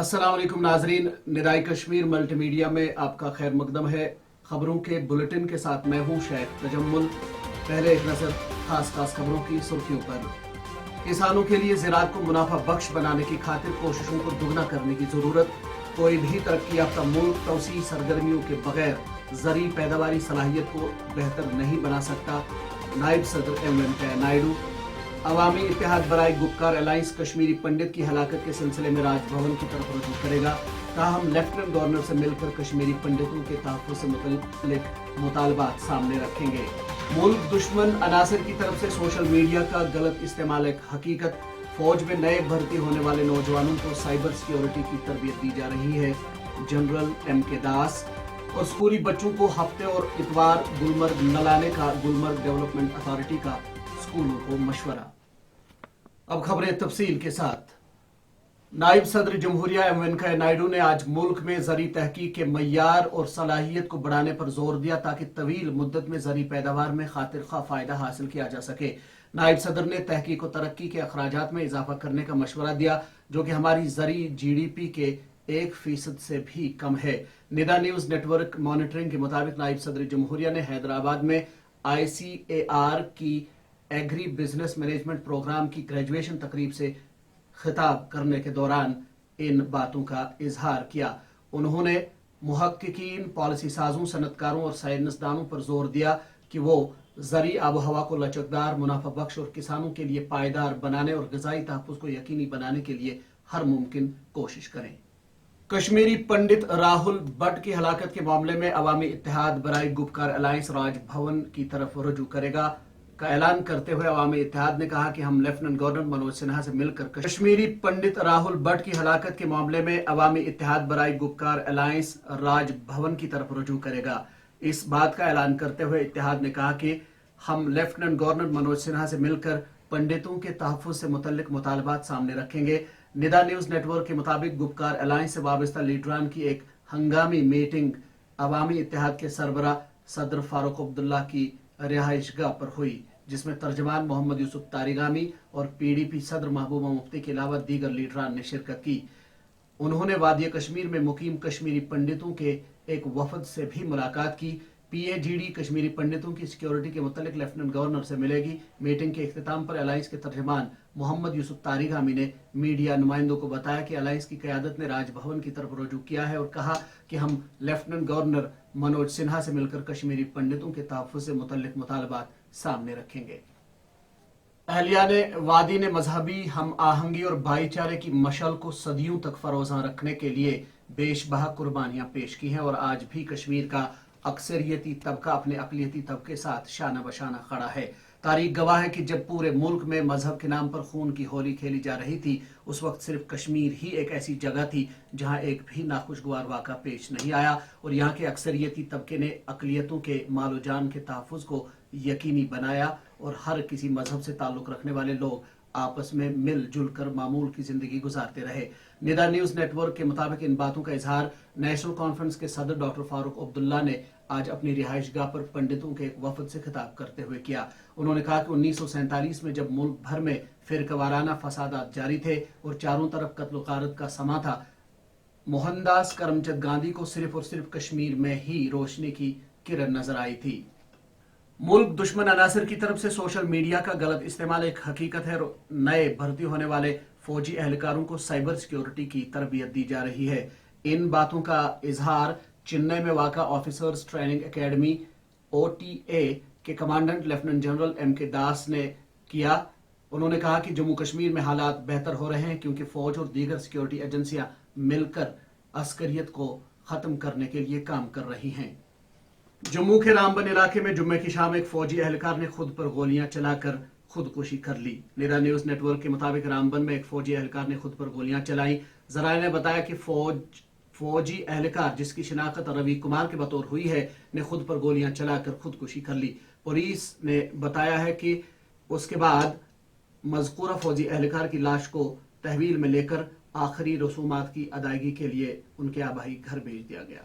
अस्सलाम वालेकुम नाजरीन, निदाई कश्मीर मल्टीमीडिया में आपका खैर मकदम है। खबरों के बुलेटिन के साथ मैं हूं शेख तजम्मुल। पहले एक नजर खास खबरों की सुर्खियों पर। किसानों के लिए ज़राअत को मुनाफा बख्श बनाने की खातिर कोशिशों को दुगना करने की जरूरत। कोई भी तरक्की याफ्ता मुल्क तौसी सरगर्मियों के बगैर ज़री पैदावारी सलाहियत को बेहतर नहीं बना सकता। नायब सदर एम वेंकैया नायडू। अवामी इत्तेहाद बराए गुपकार अलायंस कश्मीरी पंडित की हलाकत के सिलसिले में राजभवन की तरफ रुजू करेगा। ताहम लेफ्टिनेंट गवर्नर से मिलकर कश्मीरी पंडितों के तहफ़्फ़ुज़ से मुतल्लिक़ मुतालबात सामने रखेंगे। मुल्क दुश्मन अनासर की तरफ से सोशल मीडिया का गलत इस्तेमाल एक हकीकत। फौज में नए भर्ती होने वाले नौजवानों को साइबर सिक्योरिटी की तरबियत दी जा रही है। General M.K. दास। और स्कूली बच्चों को हफ्ते और इतवार गुलमर्ग न लाने का गुलमर्ग डेवलपमेंट अथॉरिटी का स्कूलों को मशवरा। अब खबरें तफसील के साथ। नायब सदर जमहूरिया एम वेंकैया नायडू ने आज मुल्क में ज़री तहकीक के मय्यार और सलाहियत को बढ़ाने पर जोर दिया ताकि तवील मुद्दत में ज़री पैदावार में खातिर खा फायदा हासिल किया जा सके। नायब सदर ने तहकीक और तरक्की के अखराजात में इजाफा करने का मशवरा दिया, जो कि हमारी ज़री GDP के 1% से भी कम है। निदा न्यूज़ नेटवर्क मॉनिटरिंग के मुताबिक नायब सदर जमहूरिया ने हैदराबाद में ICAR की एग्री बिजनेस मैनेजमेंट प्रोग्राम की ग्रेजुएशन तकरीब से खिताब करने के दौरान इन बातों का इजहार किया। उन्होंने मुहक्किकीन, पॉलिसी साजों, सनतकारों और साइंसदानों पर जोर दिया कि वो ज़री आबो हवा को लचकदार, मुनाफा बख्श और किसानों के लिए पायदार बनाने और ग़िज़ाई तहफ़्फ़ुज़ को यकीनी बनाने के लिए हर मुमकिन कोशिश करें। कश्मीरी पंडित राहुल भट्ट की हलाकत के मामले में अवामी इत्तेहाद बराए गुपकार अलायंस राजभवन की तरफ रुजू करेगा का ऐलान करते हुए अवामी इत्तेहाद ने कहा कि हम लेफ्टिनेंट गवर्नर मनोज सिन्हा से मिलकर कश्मीरी पंडित राहुल भट्ट की हलाकत के मामले में अवामी इत्तेहाद बराए गुपकार अलायंस राजभवन की तरफ रुजू करेगा। इस बात का ऐलान करते हुए इत्तेहाद ने कहा कि हम लेफ्टिनेंट गवर्नर मनोज सिन्हा से मिलकर पंडितों के तहफ़्फ़ुज़ से मुतल्लिक़ मुतालबात सामने रखेंगे। निदा न्यूज़ नेटवर्क के मुताबिक गुपकार अलायंस से वाबस्ता लीडरान की एक हंगामी मीटिंग अवामी इत्तेहाद के सरबरा सदर फारूक अब्दुल्ला की रिहाइशगाह पर हुई, जिसमें तर्जमान मोहम्मद यूसुफ तारिगामी और PDP सदर महबूबा मुफ्ती के अलावा दीगर लीडरान ने शिरकत की। उन्होंने वादिया कश्मीर में मुकीम कश्मीरी पंडितों के एक वफद से भी मुलाकात की। PAGD कश्मीरी पंडितों की सिक्योरिटी के मुतालिक लेफ्टिनेंट गवर्नर से मिलेगी। मीटिंग के इख्तिताम पर अलायंस के तर्जमान मोहम्मद यूसुफ तारिगामी ने मीडिया नुमाइंदों को बताया कि अलायंस की क़यादत ने राजभवन की तरफ रुजू किया है और कहा कि हम लेफ्टिनेंट गवर्नर मनोज सिन्हा से मिलकर कश्मीरी पंडितों के तहफ़्फ़ुज़ से मुतल्लिक़ मुतालबात सामने रखेंगे। अहलियान वादी ने मजहबी हम आहंगी और भाईचारे की मशल को सदियों तक फरोज़ां रखने के लिए बेशबहा कुर्बानियां पेश की हैं और आज भी कश्मीर का अक्सरियती तबका अपने अक़लियती तबके साथ शाना बशाना खड़ा है। तारीख गवाह है कि जब पूरे मुल्क में मजहब के नाम पर खून की होली खेली जा रही थी, उस वक्त सिर्फ कश्मीर ही एक ऐसी जगह थी जहां एक भी नाखुशगवार वाक़ा पेश नहीं आया और यहाँ के अक्सरियती तबके ने अक़लियतों के मालो जान के तहफ़्फ़ुज़ को यकीनी बनाया और हर किसी मजहब से ताल्लुक़ रखने वाले लोग आपस में मिलजुल कर मामूल की जिंदगी गुजारते रहे। निदा न्यूज़ नेटवर्क के मुताबिक इन बातों का इजहार नेशनल कॉन्फ्रेंस के सदर डॉक्टर फारूक अब्दुल्ला ने आज अपनी रिहाइशगाह पर पंडितों के एक वफद से खिताब करते हुए किया। उन्होंने कहा कि 1947 में जब मुल्क भर में फिरकवाराना फसादात जारी थे और चारों तरफ कत्ल गारत का समा था, मोहनदास करमचंद गांधी को सिर्फ और सिर्फ कश्मीर में ही रोशनी की किरण नजर आई थी। मुल्क दुश्मन अनासर की तरफ से सोशल मीडिया का गलत इस्तेमाल एक हकीकत है और नए भर्ती होने वाले फौजी एहलकारों को साइबर सिक्योरिटी की तरबियत दी जा रही है। इन बातों का इजहार चेन्नई में वाक़ा ऑफिसर्स ट्रेनिंग एकेडमी OTA के कमांडेंट लेफ्टिनेंट जनरल M.K. दास ने किया। उन्होंने कहा कि जम्मू कश्मीर में हालात बेहतर हो रहे हैं क्योंकि फौज और दीगर सिक्योरिटी एजेंसियां मिलकर अस्करियत को खत्म करने के लिए काम कर रही हैं। जम्मू के रामबन इलाके में जुम्मे की शाम एक फौजी एहलकार ने खुद पर गोलियां चलाकर खुदकुशी कर ली। निदा न्यूज़ नेटवर्क के मुताबिक रामबन में एक फौजी एहलकार ने खुद पर गोलियां चलाई। जराये ने बताया कि फौजी एहलकार, जिसकी शिनाख्त रवि कुमार के बतौर हुई है, ने खुद पर गोलियां चलाकर खुदकुशी कर ली। पुलिस ने बताया है कि उसके बाद मज़कूरा फौजी एहलकार की लाश को तहवील में लेकर आखिरी रसूमात की अदायगी के लिए उनके आबाई घर भेज दिया गया।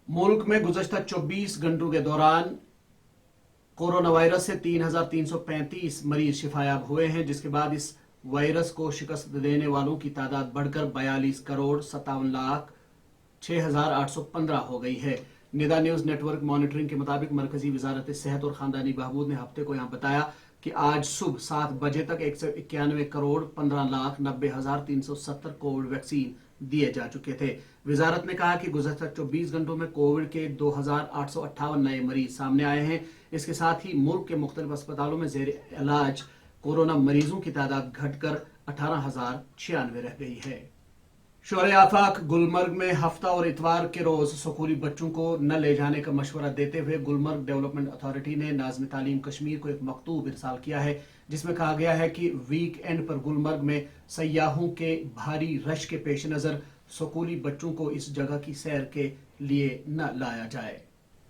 मुल्क में गुज़श्ता 24 घंटों के दौरान कोरोना वायरस से 3,335 मरीज शिफायाब हुए हैं, जिसके बाद इस वायरस को शिकस्त देने वालों की तादाद बढ़कर 42,57,06,815 हो गई है। निदा न्यूज नेटवर्क मॉनिटरिंग के मुताबिक मरकजी वजारत सेहत और खानदानी बहबूद ने हफ्ते को यहाँ बताया कि आज सुबह 7 बजे तक 191,15,90,370 कोविड वैक्सीन दिए जा चुके थे। वजारत ने कहा कि गुज़श्ता 24 घंटों में कोविड के 2,858 नए मरीज सामने आए हैं। इसके साथ ही मुल्क के मुख्तलिफ अस्पतालों में जेर इलाज कोरोना मरीजों की तादाद घटकर 18,096 रह गई है। शोरे आफाक गुलमर्ग में हफ्ता और इतवार के रोज स्कूली बच्चों को न ले जाने का मशवरा देते हुए गुलमर्ग डेवलपमेंट अथॉरिटी ने नाज़िम तालीम कश्मीर को एक मकतूब इरसाल किया है, जिसमें कहा गया है कि वीक एंड पर गुलमर्ग में सयाहों के भारी रश के पेश नजर स्कूली बच्चों को इस जगह की सैर के लिए न लाया जाए।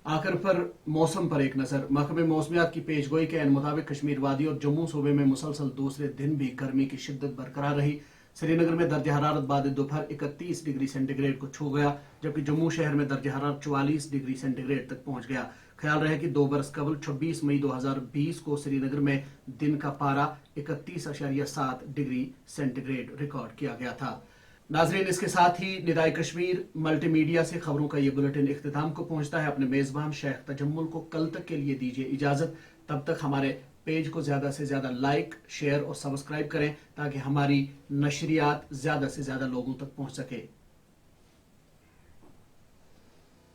आखिर पर मौसम पर एक नजर। महकमे मौसमियात की पेशगोई के मुताबिक कश्मीर वादी और जम्मू सूबे में मुसलसल दूसरे दिन भी गर्मी की शिद्दत बरकरार रही। श्रीनगर में दर्ज हरारत बाद दोपहर 31 डिग्री सेंटीग्रेड को छू गया, जबकि जम्मू शहर में दर्ज हरारत 44 डिग्री सेंटीग्रेड तक पहुंच गया। ख्याल रहे कि 2 बरस कबल 26 मई 2020 को श्रीनगर में दिन का पारा 31.7 डिग्री सेंटीग्रेड रिकॉर्ड किया गया था। नाजरीन, इसके साथ ही निदाई कश्मीर मल्टीमीडिया से खबरों का ये बुलेटिन इख्तिताम को पहुंचता है। अपने मेजबान शेख तजम्मुल को कल तक के लिए दीजिए इजाजत। तब तक हमारे पेज को ज्यादा से ज्यादा लाइक, शेयर और सब्सक्राइब करें ताकि हमारी नशरियात ज्यादा से ज्यादा लोगों तक पहुंच सके।